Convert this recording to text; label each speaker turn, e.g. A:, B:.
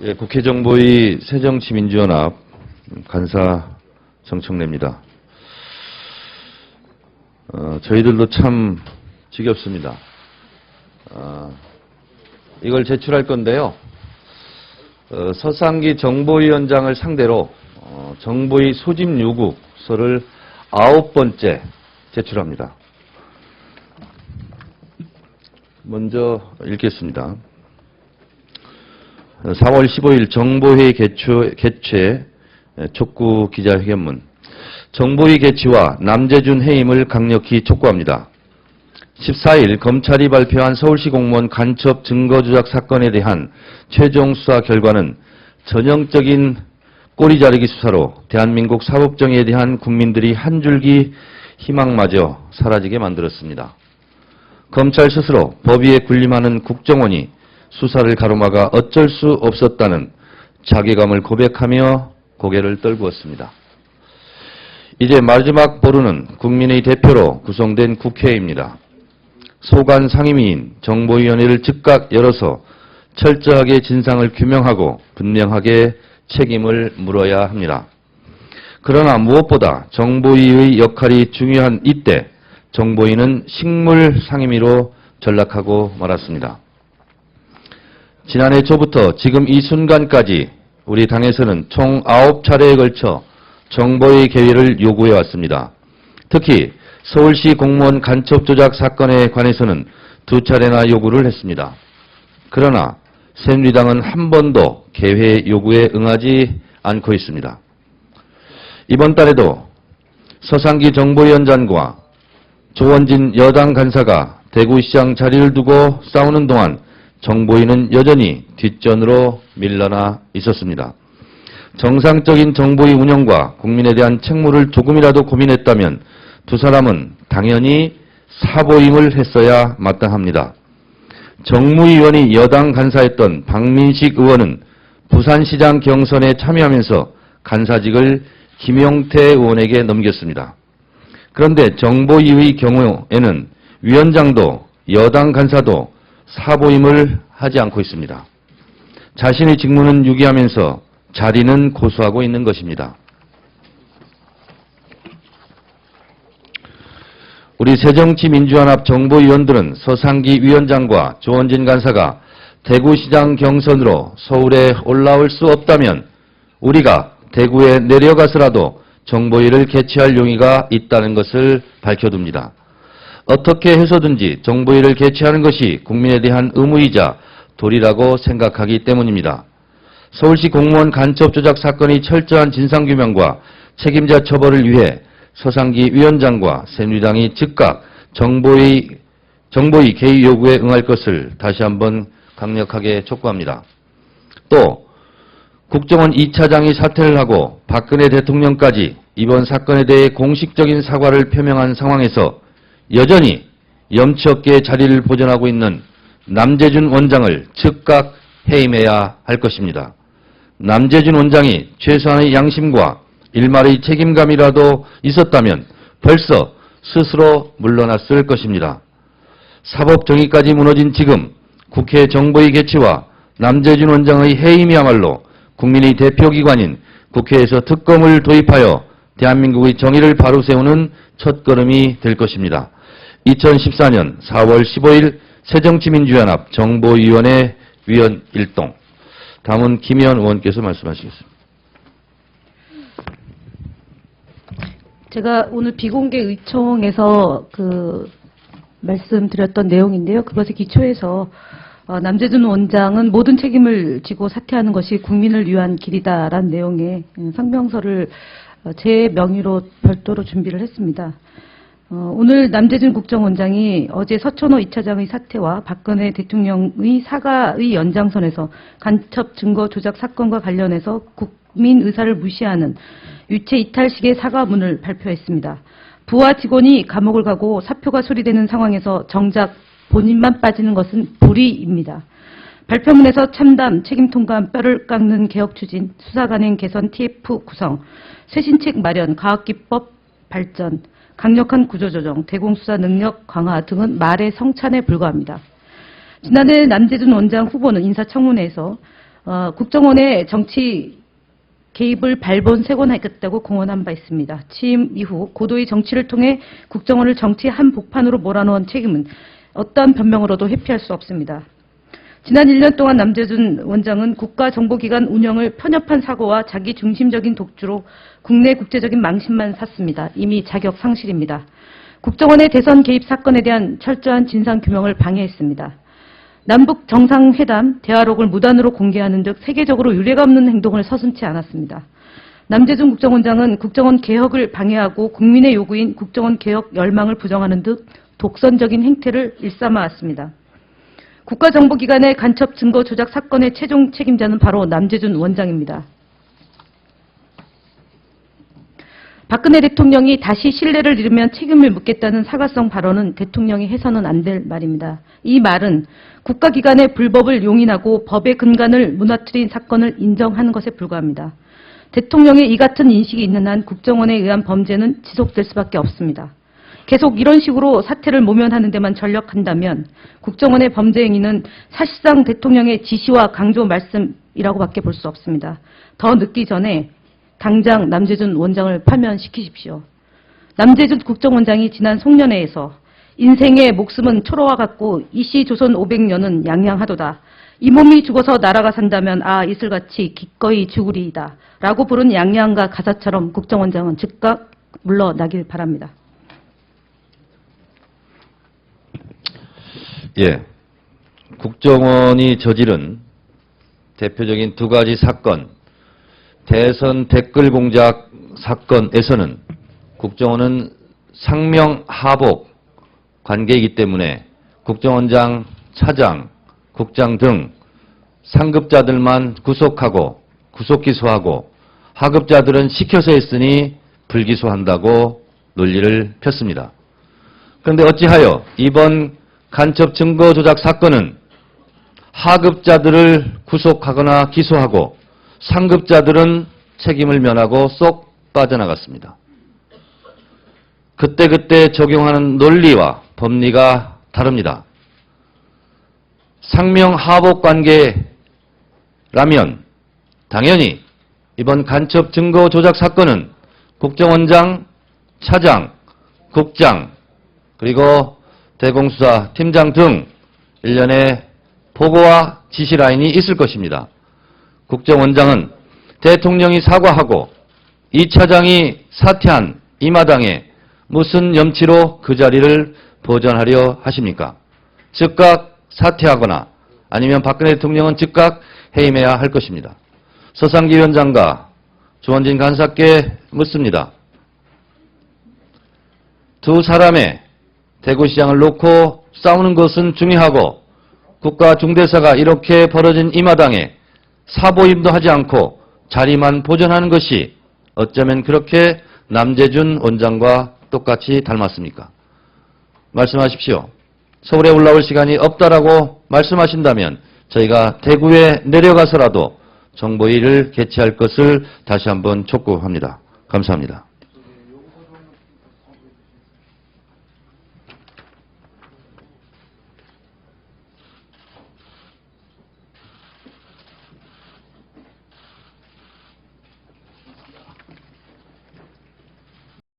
A: 예, 국회정보위 새정치민주연합 간사 정청래입니다. 저희들도 참 지겹습니다. 이걸 제출할 건데요. 서상기 정보위원장을 상대로 정보위 소집 요구서를 9번째 제출합니다. 먼저 읽겠습니다. 4월 15일 정보회의 개최 촉구 기자회견문. 정보위 개최와 남재준 해임을 강력히 촉구합니다. 14일 검찰이 발표한 서울시 공무원 간첩 증거 조작 사건에 대한 최종 수사 결과는 전형적인 꼬리 자르기 수사로 대한민국 사법정의에 대한 국민들이 한 줄기 희망마저 사라지게 만들었습니다. 검찰 스스로 법위에 군림하는 국정원이 수사를 가로막아 어쩔 수 없었다는 자괴감을 고백하며 고개를 떨구었습니다. 이제 마지막 보루는 국민의 대표로 구성된 국회입니다. 소관 상임위인 정보위원회를 즉각 열어서 철저하게 진상을 규명하고 분명하게 책임을 물어야 합니다. 그러나 무엇보다 정보위의 역할이 중요한 이때 정보위는 식물 상임위로 전락하고 말았습니다. 지난해 초부터 지금 이 순간까지 우리 당에서는 총 9차례에 걸쳐 정보위 개회를 요구해 왔습니다. 특히 서울시 공무원 간첩 조작 사건에 관해서는 2차례나 요구를 했습니다. 그러나 새누리당은 한 번도 개회 요구에 응하지 않고 있습니다. 이번 달에도 서상기 정보위원장과 조원진 여당 간사가 대구시장 자리를 두고 싸우는 동안 정보위는 여전히 뒷전으로 밀려나 있었습니다. 정상적인 정보위 운영과 국민에 대한 책무를 조금이라도 고민했다면 두 사람은 당연히 사보임을 했어야 마땅합니다. 정무위원이 여당 간사였던 박민식 의원은 부산시장 경선에 참여하면서 간사직을 김용태 의원에게 넘겼습니다. 그런데 정보위의 경우에는 위원장도 여당 간사도 사보임을 하지 않고 있습니다. 자신의 직무는 유기하면서 자리는 고수하고 있는 것입니다. 우리 새정치민주연합 정보위원들은 서상기 위원장과 조원진 간사가 대구시장 경선으로 서울에 올라올 수 없다면 우리가 대구에 내려가서라도 정보위를 개최할 용의가 있다는 것을 밝혀둡니다. 어떻게 해서든지 정보위를 개최하는 것이 국민에 대한 의무이자 도리라고 생각하기 때문입니다. 서울시 공무원 간첩 조작 사건의 철저한 진상규명과 책임자 처벌을 위해 서상기 위원장과 새누리당이 즉각 정보위 개의 요구에 응할 것을 다시 한번 강력하게 촉구합니다. 또 국정원 2차장이 사퇴를 하고 박근혜 대통령까지 이번 사건에 대해 공식적인 사과를 표명한 상황에서 여전히 염치 없게 자리를 보존하고 있는 남재준 원장을 즉각 해임해야 할 것입니다. 남재준 원장이 최소한의 양심과 일말의 책임감이라도 있었다면 벌써 스스로 물러났을 것입니다. 사법정의까지 무너진 지금 국회 정보위 개최와 남재준 원장의 해임이야말로 국민의 대표기관인 국회에서 특검을 도입하여 대한민국의 정의를 바로 세우는 첫걸음이 될 것입니다. 2014년 4월 15일 새정치민주연합 정보위원회 위원 1동. 다음은 김의원 의원께서 말씀하시겠습니다.
B: 제가 오늘 비공개 의총에서 말씀드렸던 내용인데요. 그것에 기초해서 남재준 원장은 모든 책임을 지고 사퇴하는 것이 국민을 위한 길이다라는 내용의 성명서를 제 명의로 별도로 준비를 했습니다. 오늘 남재준 국정원장이 어제 서천호 2차장의 사퇴와 박근혜 대통령의 사과의 연장선에서 간첩 증거 조작 사건과 관련해서 국민 의사를 무시하는 유체 이탈식의 사과문을 발표했습니다. 부하 직원이 감옥을 가고 사표가 소리되는 상황에서 정작 본인만 빠지는 것은 불의입니다. 발표문에서 참담, 책임 통감, 뼈를 깎는 개혁 추진, 수사관행 개선 TF 구성, 쇄신책 마련, 과학기법 발전, 강력한 구조조정, 대공수사 능력 강화 등은 말의 성찬에 불과합니다. 지난해 남재준 원장 후보는 인사청문회에서 국정원의 정치 개입을 발본색원하겠다고 공언한 바 있습니다. 취임 이후 고도의 정치를 통해 국정원을 정치 한복판으로 몰아넣은 책임은 어떠한 변명으로도 회피할 수 없습니다. 지난 1년 동안 남재준 원장은 국가정보기관 운영을 편협한 사고와 자기 중심적인 독주로 국내 국제적인 망신만 샀습니다. 이미 자격 상실입니다. 국정원의 대선 개입 사건에 대한 철저한 진상규명을 방해했습니다. 남북 정상회담 대화록을 무단으로 공개하는 등 세계적으로 유례가 없는 행동을 서슴지 않았습니다. 남재준 국정원장은 국정원 개혁을 방해하고 국민의 요구인 국정원 개혁 열망을 부정하는 듯 독선적인 행태를 일삼아왔습니다. 국가정보기관의 간첩 증거 조작 사건의 최종 책임자는 바로 남재준 원장입니다. 박근혜 대통령이 다시 신뢰를 잃으면 책임을 묻겠다는 사과성 발언은 대통령이 해서는 안 될 말입니다. 이 말은 국가기관의 불법을 용인하고 법의 근간을 무너뜨린 사건을 인정하는 것에 불과합니다. 대통령의 이 같은 인식이 있는 한 국정원에 의한 범죄는 지속될 수밖에 없습니다. 계속 이런 식으로 사태를 모면하는 데만 전력한다면 국정원의 범죄 행위는 사실상 대통령의 지시와 강조 말씀이라고밖에 볼 수 없습니다. 더 늦기 전에 당장 남재준 원장을 파면시키십시오. 남재준 국정원장이 지난 송년회에서 인생의 목숨은 초로와 같고 이씨 조선 500년은 양양하도다. 이 몸이 죽어서 나라가 산다면 이슬같이 기꺼이 죽으리이다. 라고 부른 양양가 가사처럼 국정원장은 즉각 물러나길 바랍니다.
A: 예, 국정원이 저지른 대표적인 두 가지 사건, 대선 댓글 공작 사건에서는 국정원은 상명하복 관계이기 때문에 국정원장, 차장, 국장 등 상급자들만 구속하고 구속기소하고 하급자들은 시켜서 했으니 불기소한다고 논리를 폈습니다. 그런데 어찌하여 이번 간첩 증거 조작 사건은 하급자들을 구속하거나 기소하고 상급자들은 책임을 면하고 쏙 빠져나갔습니다. 그때그때 적용하는 논리와 법리가 다릅니다. 상명하복 관계라면 당연히 이번 간첩 증거 조작 사건은 국정원장, 차장, 국장, 그리고 대공수사 팀장 등 일련의 보고와 지시 라인이 있을 것입니다. 국정원장은 대통령이 사과하고 이 차장이 사퇴한 이 마당에 무슨 염치로 그 자리를 보전하려 하십니까? 즉각 사퇴하거나 아니면 박근혜 대통령은 즉각 해임해야 할 것입니다. 서상기 위원장과 조원진 간사께 묻습니다. 두 사람의 대구시장을 놓고 싸우는 것은 중요하고 국가 중대사가 이렇게 벌어진 이 마당에 사보임도 하지 않고 자리만 보존하는 것이 어쩌면 그렇게 남재준 원장과 똑같이 닮았습니까? 말씀하십시오. 서울에 올라올 시간이 없다라고 말씀하신다면 저희가 대구에 내려가서라도 정보위를 개최할 것을 다시 한번 촉구합니다. 감사합니다.